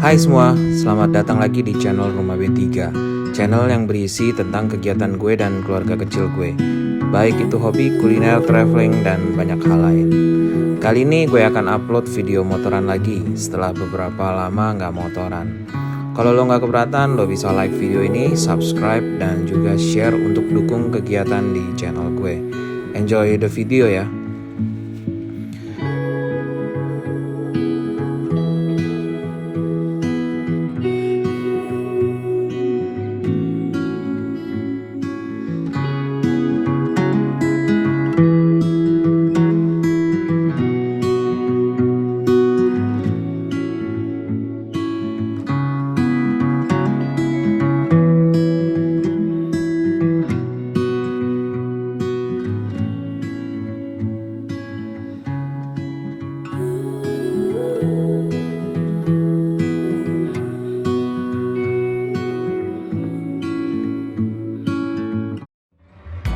Hai semua, selamat datang lagi di channel Rumah B3. Channel yang berisi tentang kegiatan gue dan keluarga kecil gue, baik itu hobi, kuliner, traveling, dan banyak hal lain. Kali ini gue akan upload video motoran lagi setelah beberapa lama nggak motoran. Kalau lo nggak keberatan, lo bisa like video ini, subscribe, dan juga share untuk dukung kegiatan di channel gue. Enjoy the video ya.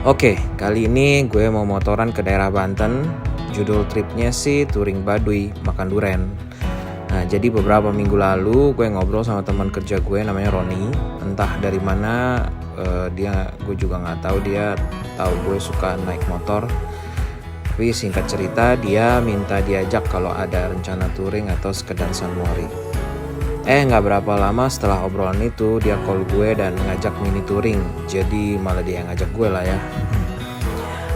Oke, kali ini gue mau motoran ke daerah Banten. Judul tripnya sih touring Baduy, makan duren. Nah, jadi beberapa minggu lalu gue ngobrol sama teman kerja gue namanya Roni. Entah dari mana gue juga nggak tahu, dia tahu gue suka naik motor. Tapi singkat cerita, dia minta diajak kalau ada rencana touring atau sekedar sunmori. Nggak berapa lama setelah obrolan itu dia call gue dan ngajak mini touring. Jadi malah dia yang ngajak gue lah ya.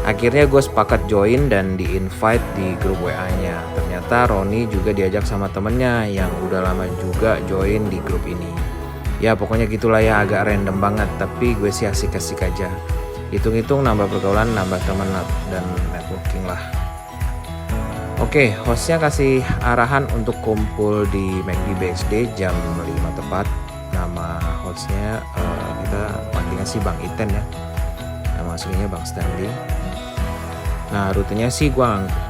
Akhirnya gue sepakat join dan di-invite di grup WA-nya. Ternyata Roni juga diajak sama temennya yang udah lama juga join di grup ini. Ya pokoknya gitulah ya, agak random banget, tapi gue sih asik-asik aja. Hitung-hitung nambah pergaulan, nambah temen dan networking lah. Oke, hostnya kasih arahan untuk kumpul di McD BSD jam 5 tepat. Nama hostnya kita panggilnya sih Bang Iten ya. Nama aslinya Bang Stanley. Nah, rutenya sih gue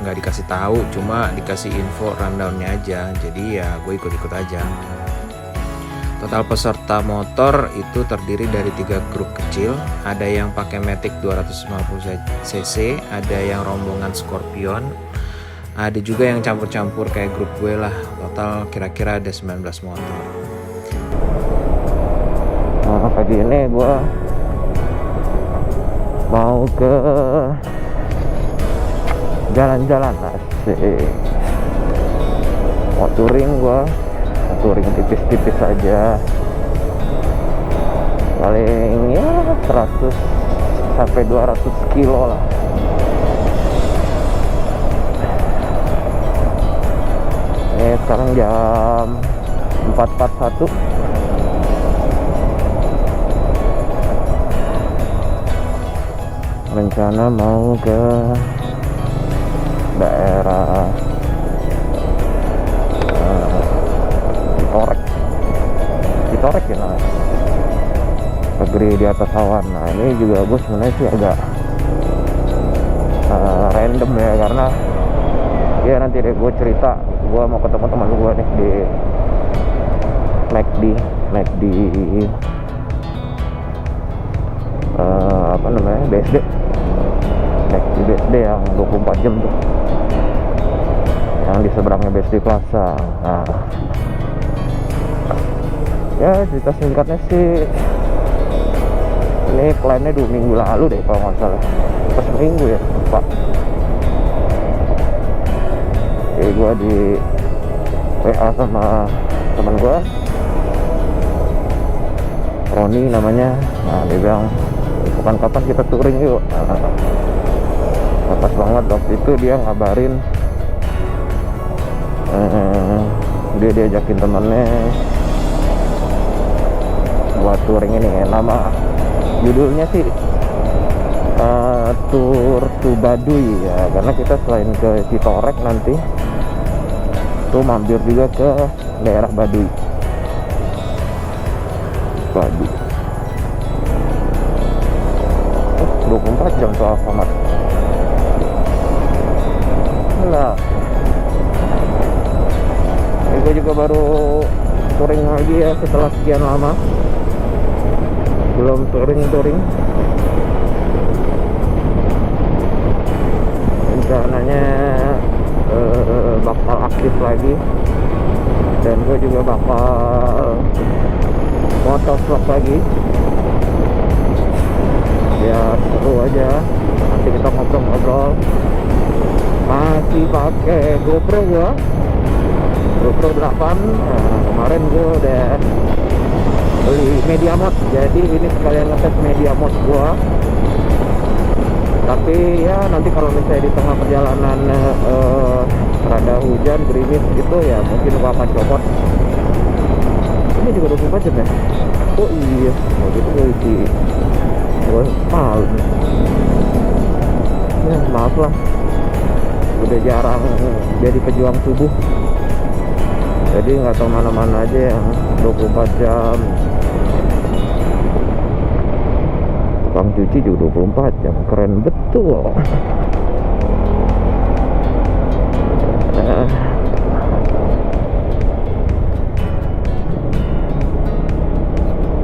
nggak dikasih tahu, cuma dikasih info rundownnya aja. Jadi ya gue ikut-ikut aja. Total peserta motor itu terdiri dari 3 grup kecil. Ada yang pakai Matic 250 cc, ada yang rombongan Scorpion, ada juga yang campur-campur kayak grup gue lah. Total kira-kira ada 19 motor. Nah, pagi ini gue mau ke jalan-jalan asik. Mau touring gue, touring tipis-tipis aja. Paling ya 100 sampai 200 kilo lah. Sekarang jam 4.41. Rencana mau ke daerah Citorek ya namanya, negeri di atas awan. Nah ini juga gue sebenarnya sih agak random ya, karena ya nanti deh gue cerita. Gue mau ketemu teman gue nih di McD BSD. McD BSD yang 24 jam tuh, yang di seberangnya BSD Plaza. Nah, ya cerita singkatnya sih, ini plannya 2 minggu lalu deh kalau nggak salah, pas seminggu ya lupa. Gue di WA sama teman gue Roni namanya. Nah dia bilang kapan kita touring yuk. Nah, pas banget waktu itu dia ngabarin dia diajakin temennya buat touring ini. Nama judulnya sih Tour to Baduy ya, karena kita selain ke Citorek nanti tuh mampir juga ke daerah Baduy. 24 jam tuh Alfamart. Nah, ini gue juga baru touring lagi ya setelah sekian lama belum touring. Rencananya bakal aktif lagi dan gue juga bakal motovlog lagi biar seru aja. Nanti kita ngobrol-ngobrol. Masih pakai GoPro 8. Nah, kemarin gue udah beli media mode, jadi ini sekalian ngetes media mode gue. Tapi ya nanti kalau misalnya di tengah perjalanan rada hujan, gerimis gitu ya, mungkin gue akan copot. Ini juga 24 jam ya? Oh iya, gitu gue isi. Gue malam. Ya maaf lah, udah jarang jadi pejuang subuh, jadi nggak tahu mana-mana aja yang 24 jam. Tukang cuci juga 24 jam, keren betul.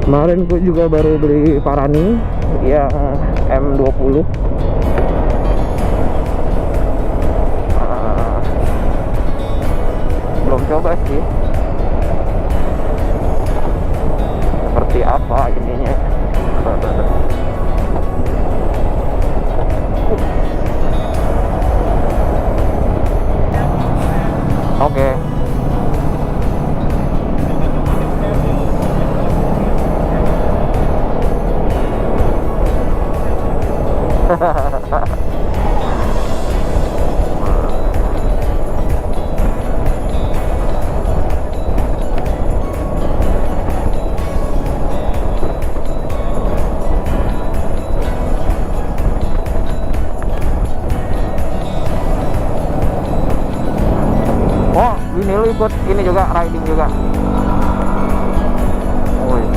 Kemarin gue juga baru beli Parani yang M20. Belum coba sih seperti apa ininya. Oke. Oh, ini lu ikut ini juga, riding juga. Oh, iya.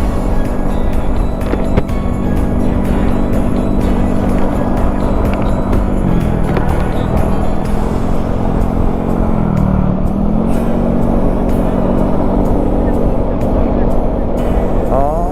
Oh.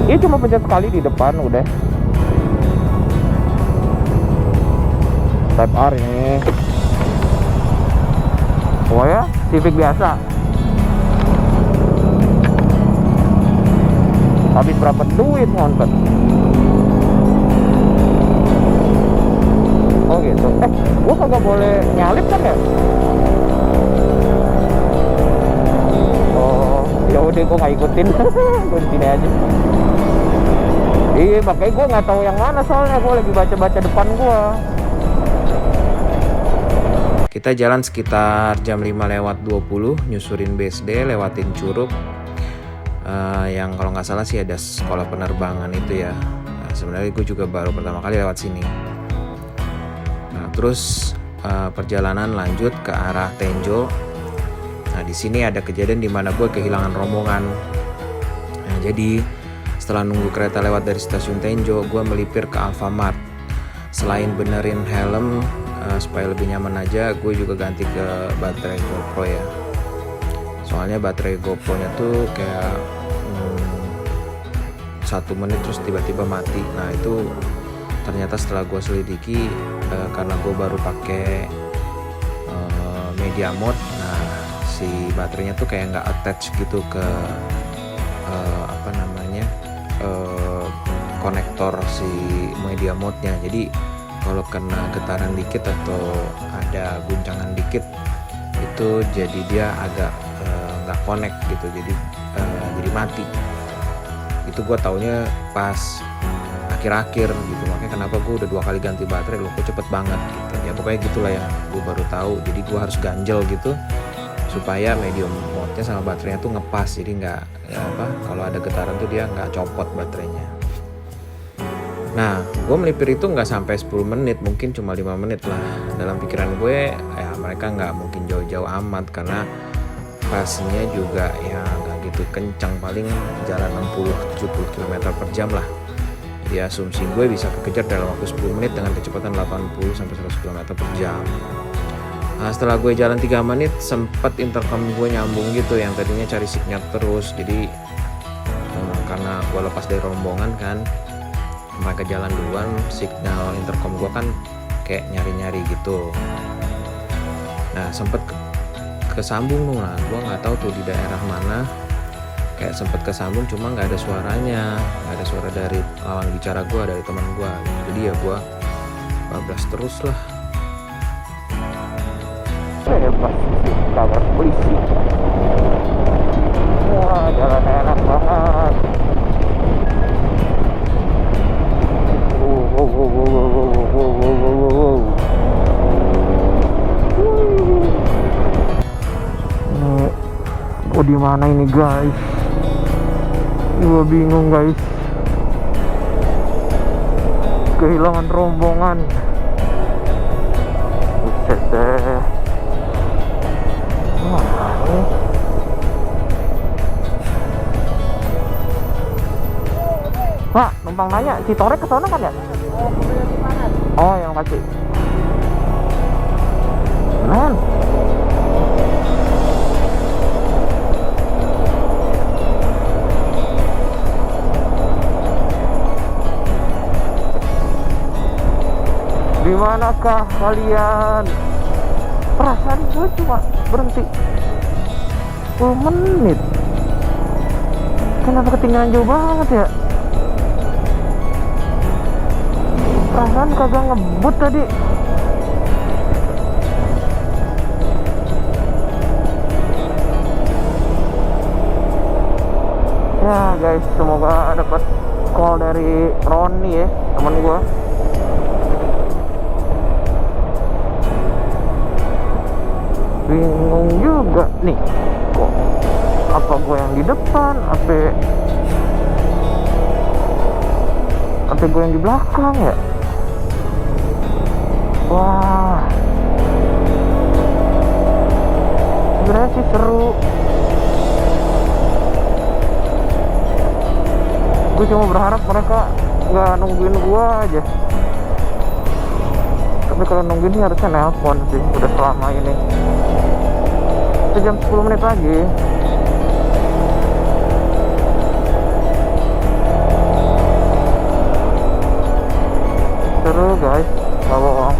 Ini cuma pencet sekali di depan udah. Type R ini. Oh ya, Civic biasa. Habis berapa duit ngontet? Oh gitu. Gua kagak boleh nyalip kan ya? Oh, ya udah gua nggak ikutin. Gua di sini aja. Iya, makanya gue nggak tahu yang mana, soalnya gue lagi baca-baca depan gue. Kita jalan sekitar jam 5:20, nyusurin BSD, lewatin Curug. Yang kalau nggak salah sih ada sekolah penerbangan itu ya. Nah, sebenarnya gue juga baru pertama kali lewat sini. Nah, terus perjalanan lanjut ke arah Tenjo. Nah, di sini ada kejadian di mana gue kehilangan rombongan. Nah, jadi setelah nunggu kereta lewat dari stasiun Tenjo, gue melipir ke Alfamart. Selain benerin helm supaya lebih nyaman aja, gue juga ganti ke baterai GoPro ya. Soalnya baterai GoPro-nya tuh kayak 1 menit terus tiba-tiba mati. Nah itu ternyata setelah gue selidiki karena gue baru pakai media mode. Nah si baterainya tuh kayak nggak attach gitu ke konektor si media mode-nya. Jadi kalau kena getaran dikit atau ada guncangan dikit itu jadi dia agak nggak connect gitu, jadi mati. Itu gue taunya pas akhir-akhir gitu, makanya kenapa gue udah 2 kali ganti baterai, loh kok cepet banget gitu ya. Pokoknya gitulah ya, gue baru tahu. Jadi gue harus ganjel gitu supaya medium mode-nya sama baterainya tuh ngepas, jadi nggak kalau ada getaran tuh dia nggak copot baterainya. Nah, gue melipir itu nggak sampai 10 menit, mungkin cuma 5 menit lah. Dalam pikiran gue, ya mereka nggak mungkin jauh-jauh amat karena pasnya juga ya nggak gitu kencang, paling jalan 60-70 km per jam lah. Jadi asumsi gue bisa kekejar dalam waktu 10 menit dengan kecepatan 80-100 km per jam. Nah, setelah gue jalan 3 menit sempet intercom gue nyambung gitu, yang tadinya cari sinyal terus. Jadi karena gue lepas dari rombongan kan, mereka jalan duluan, signal intercom gue kan kayak nyari-nyari gitu. Nah sempet kesambung tuh, nah gue nggak tahu tuh di daerah mana, kayak sempet kesambung cuma nggak ada suaranya, nggak ada suara dari lawan bicara gue, dari teman gue. Jadi ya gue bablas terus lah. Bebas kabar polisi. Wah, jalan enak banget. Oh, di mana ini guys? Gue bingung guys. Kehilangan rombongan. Buset deh. Mana nih? Pak, numpang nanya, Citorek ke sana kan ya? Oh, yang pasti. Man. Dimanakah kalian? Perasaan gue cuma berhenti 10 menit. Kenapa ketinggalan jauh banget ya? Perasaan kagak ngebut tadi. Ya guys, semoga dapat call dari Roni ya, teman gue. Bingung juga nih, kok apa gue yang di depan, apa gue yang di belakang ya? Wah, sebenarnya sih seru. Gue cuma berharap mereka nggak nungguin gue aja. Tapi kalau nungguin ini harusnya nelpon sih, udah selama ini. Jam 10 menit lagi. Seru guys, gak bohong.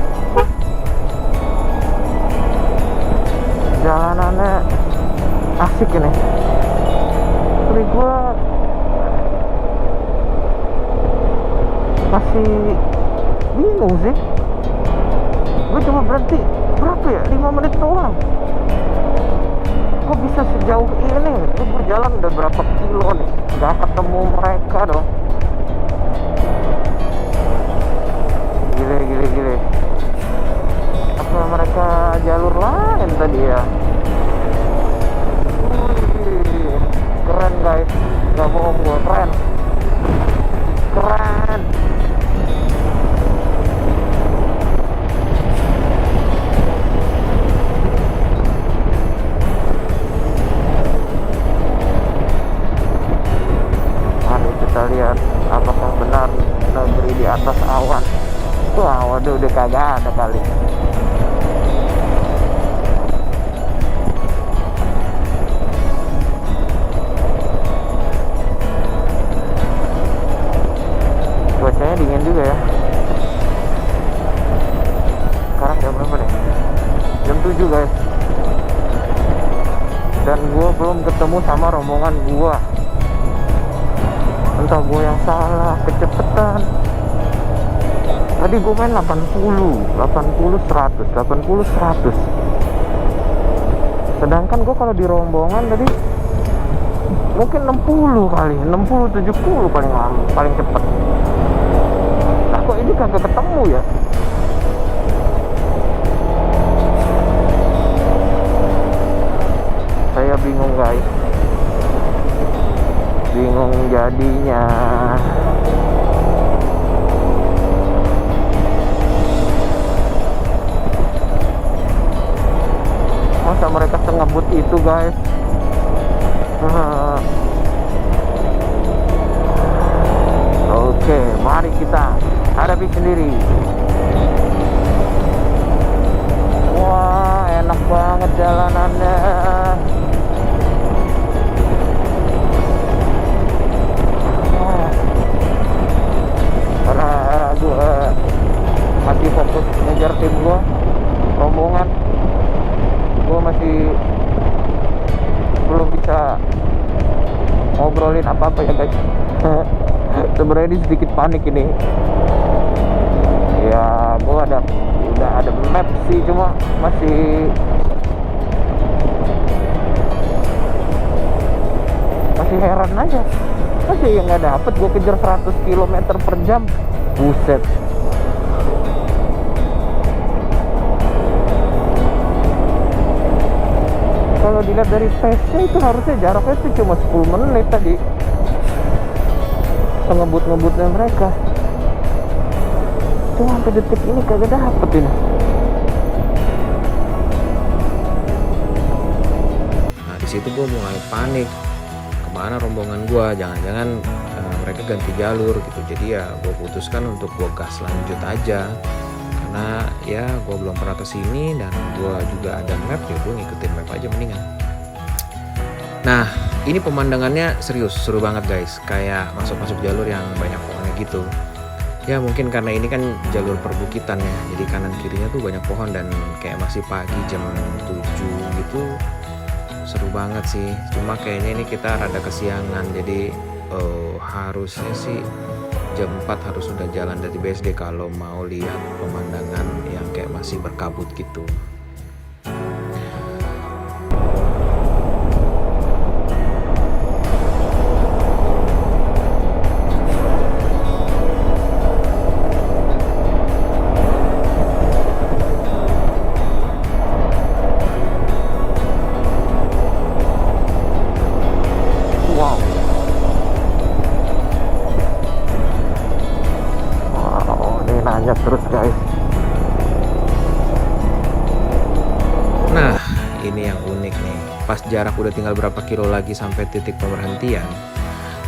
Jalanannya asik ini. Tapi gue masih bingung sih. Gue cuma berhenti berapa ya, 5 menit doang. Kok bisa sejauh ini? Ini berjalan udah berapa kilo nih, gak ketemu mereka dong. Gile. Apa mereka jalur lain tadi ya? Wih, keren guys, gak bohong gue, keren. Mari kita lihat apakah benar negeri di atas awan. Wah, waduh, udah kagak ada kali. Cuacanya dingin juga ya. Sekarang jam berapa nih? Jam 7 guys. Dan gue belum ketemu sama rombongan gue. Entah gue yang salah, kecepetan. Tadi gue main 80, 100. Sedangkan gue kalau di rombongan tadi mungkin 60 kali, 60-70 paling lama, paling cepet. Nah kok ini kagak ketemu ya? Saya bingung guys. Bingung jadinya. Masa mereka sengebut itu guys? Oke, mari kita hadapi sendiri. Wah, enak banget jalanannya. Karena gue masih fokus ngejar tim gue, rombongan. Gue masih belum bisa ngobrolin apa-apa ya guys. Sebenarnya ini sedikit panik ini. Ya gue udah ada map sih, cuma masih heran aja. Masih yang nggak dapet, gue kejar 100 km per jam. Buset. Kalau dilihat dari pace-nya itu harusnya jaraknya itu cuma 10 menit tadi. Ngebut-ngebutnya mereka. Cuma sampai detik ini kagak dapet ini. Nah di situ gue mulai panik. Kemana rombongan gue? Jangan-jangan mereka ganti jalur gitu. Jadi ya gue putuskan untuk gue gas lanjut aja. Karena ya gue belum pernah kesini dan gue juga ada map, ya gue ngikutin map aja mendingan. Nah ini pemandangannya serius, seru banget guys. Kayak masuk-masuk jalur yang banyak pohonnya gitu. Ya mungkin karena ini kan jalur perbukitan ya, jadi kanan kirinya tuh banyak pohon dan kayak masih pagi jam 7 gitu. Seru banget sih, cuma kayaknya ini kita rada kesiangan, jadi harusnya sih jam 4 harus sudah jalan dari BSD kalau mau lihat pemandangan yang kayak masih berkabut gitu. Terus guys, nah ini yang unik nih, pas jarak udah tinggal berapa kilo lagi sampai titik pemberhentian,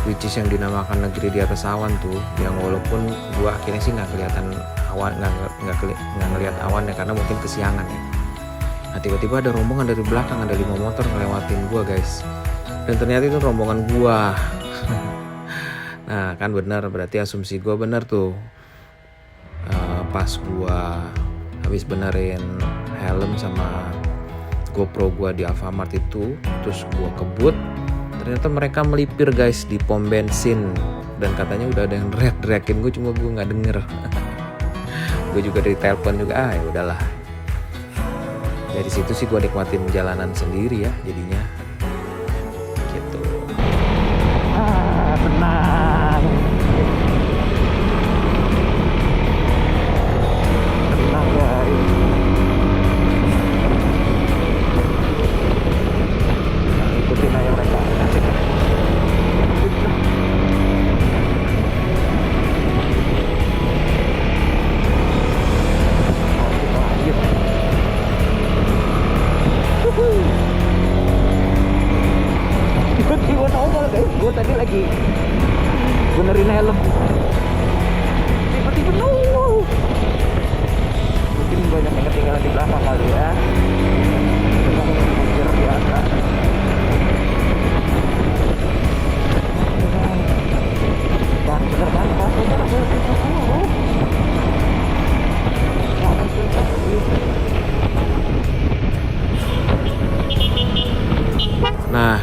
which is yang dinamakan negeri di atas awan tuh, yang walaupun gua akhirnya sih nggak kelihatan awan, nggak ngelihat awan ya karena mungkin kesiangan ya. Nah tiba-tiba ada rombongan dari belakang, ada 5 motor ngelewatin gua guys, dan ternyata itu rombongan gua. Nah kan benar, berarti asumsi gua benar tuh. Pas gua habis benerin helm sama GoPro gua di Alfamart itu, terus gua kebut, ternyata mereka melipir guys di pom bensin, dan katanya udah ada yang teriak-teriakin gue, cuma gue nggak denger. Gue juga dari telepon juga, ya udahlah. Dari situ sih gue nikmatin jalanan sendiri ya jadinya gitu. Tenang. Tiba-tiba nongol guys, gue tadi lagi benerin helm, tiba-tiba nongol. Mungkin banyak yang ketinggalan di belakang kali ya. Kita di atas. Dan bener-bener nah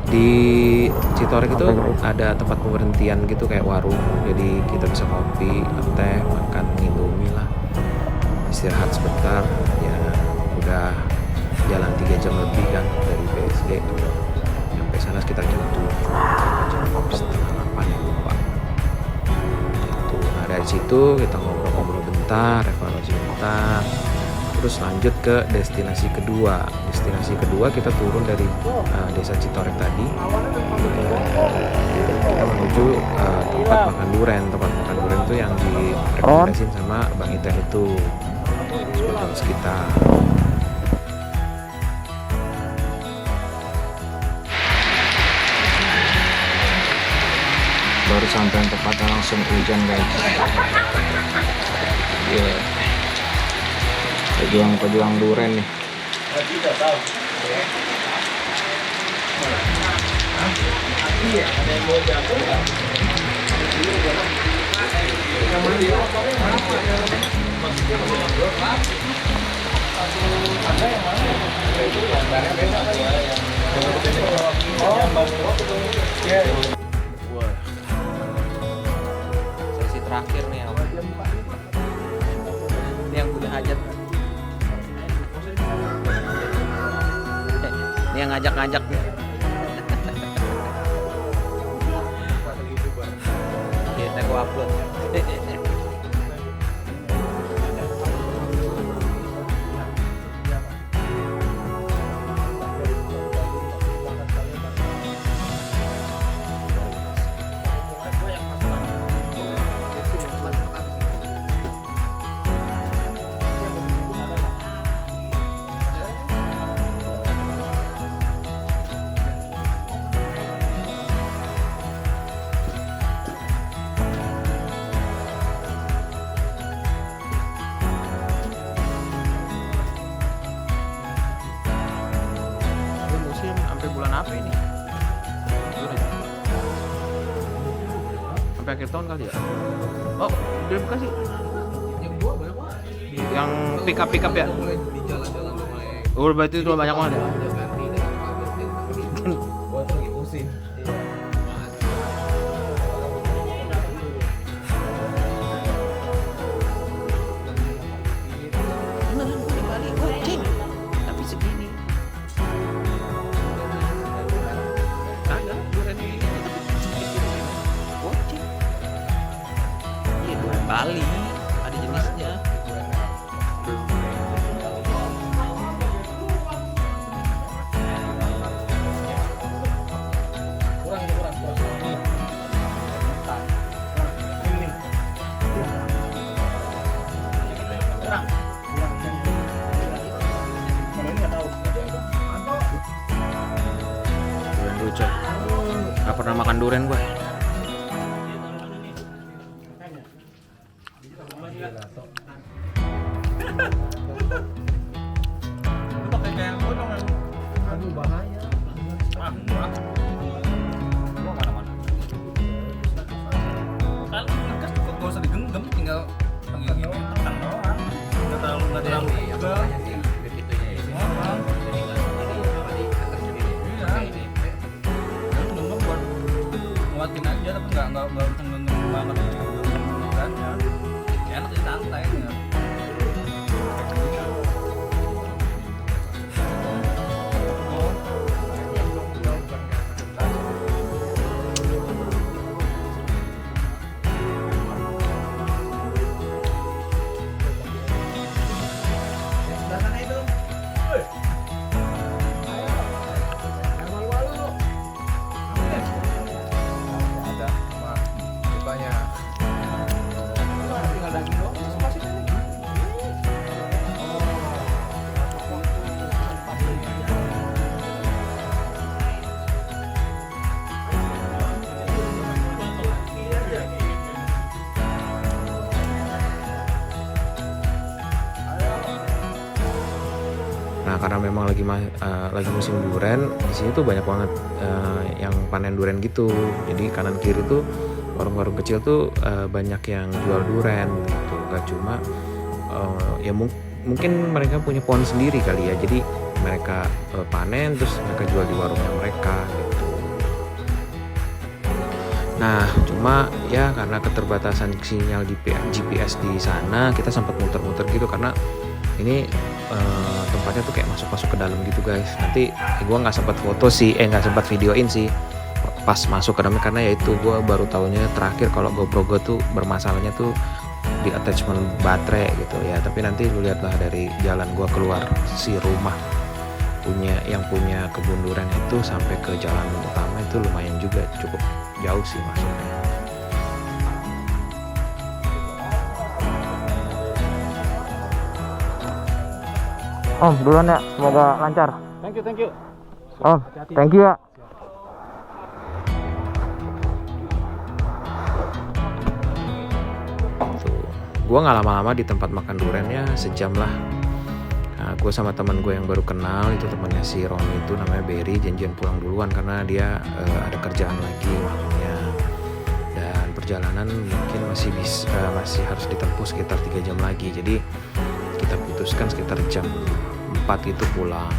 di Citorek itu ada tempat pemberhentian gitu kayak warung, jadi kita bisa kopi, teh, makan, indomie lah, istirahat sebentar. Ya udah jalan 3 jam lebih kan dari BSD, sampai sana sekitar jam 7 setengah 8 ya lupa gitu. Nah dari situ kita ngobrol-ngobrol bentar, evaluasi bentar, terus lanjut ke destinasi kedua. Destinasi kedua kita turun dari desa Citorek tadi, kita menuju tempat makan duren. Tempat makan duren itu yang direkomendasiin sama Bang Iten itu sebagai sekitar. Baru sampai tempatnya langsung hujan guys. Yeah. Pejuang duren nih. Tidak tahu. Iya, ada yang mau jatuh nggak? Yang mana dia? Ada yang mana? Itu yang barang beda kan ya? Wah. Sesi terakhir nih apa? Ini yang punya hajat. Ini yang ngajak-ngajak nih. Kita gua upload. Sampai bulan apa ini? Sampai akhir tahun kali ya? Oh, udah buka sih. Yang pick up ya? Oh, berarti itu banyak banget ya? Tapi segini. Ada durian ini. Goceng. Iya, durian Bali. Ada jenisnya. Durian lucu. Gak pernah makan durian gua. Aduh bahaya. Kan ngegas juga gak usah digenggam, tinggal gini tekan doang. Nggak terlalu juga. Iya. Kan genggam buat nguatin aja, tapi nggak genggam banget kan ya. Enak di santai ya. Nah, karena memang lagi musim durian, di sini tuh banyak banget yang panen durian gitu. Jadi kanan kiri tuh warung-warung kecil tuh banyak yang jual durian gitu. Gak cuma ya mungkin mereka punya pohon sendiri kali ya. Jadi mereka panen terus mereka jual di warungnya mereka gitu. Nah, cuma ya karena keterbatasan sinyal GPS di sana, kita sempat muter-muter gitu karena ini tempatnya tuh kayak masuk ke dalam gitu guys. Nanti gue nggak sempat foto sih, nggak sempat videoin sih pas masuk ke dalam karena ya itu gue baru tahunya terakhir kalau GoPro gue tuh bermasalahnya tuh di attachment baterai gitu ya. Tapi nanti lu lihatlah dari jalan gue keluar si rumah yang punya kebun durian itu sampai ke jalan utama itu lumayan juga, cukup jauh sih masuknya. Om, duluan ya, semoga lancar. Thank you. Om, thank you ya. Gua nggak lama-lama di tempat makan duriannya, sejam lah. Nah, gue sama teman gue yang baru kenal, itu temannya si Roni itu namanya Berry, janjian pulang duluan karena dia ada kerjaan lagi malamnya. Dan perjalanan mungkin masih harus ditempuh sekitar 3 jam lagi. Jadi kita putuskan sekitar jam 4 itu pulang.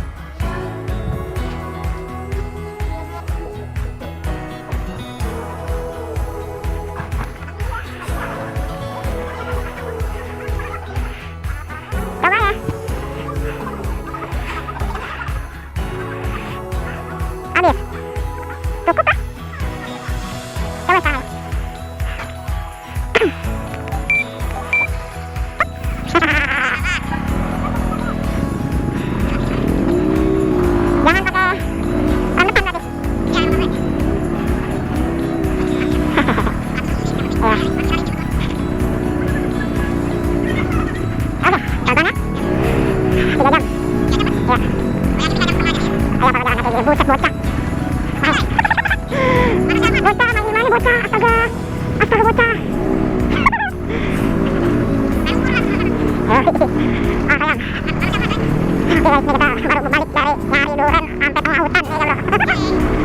Oke guys, ini kita baru balik dari nyari durian sampai tengah hutan nih kalau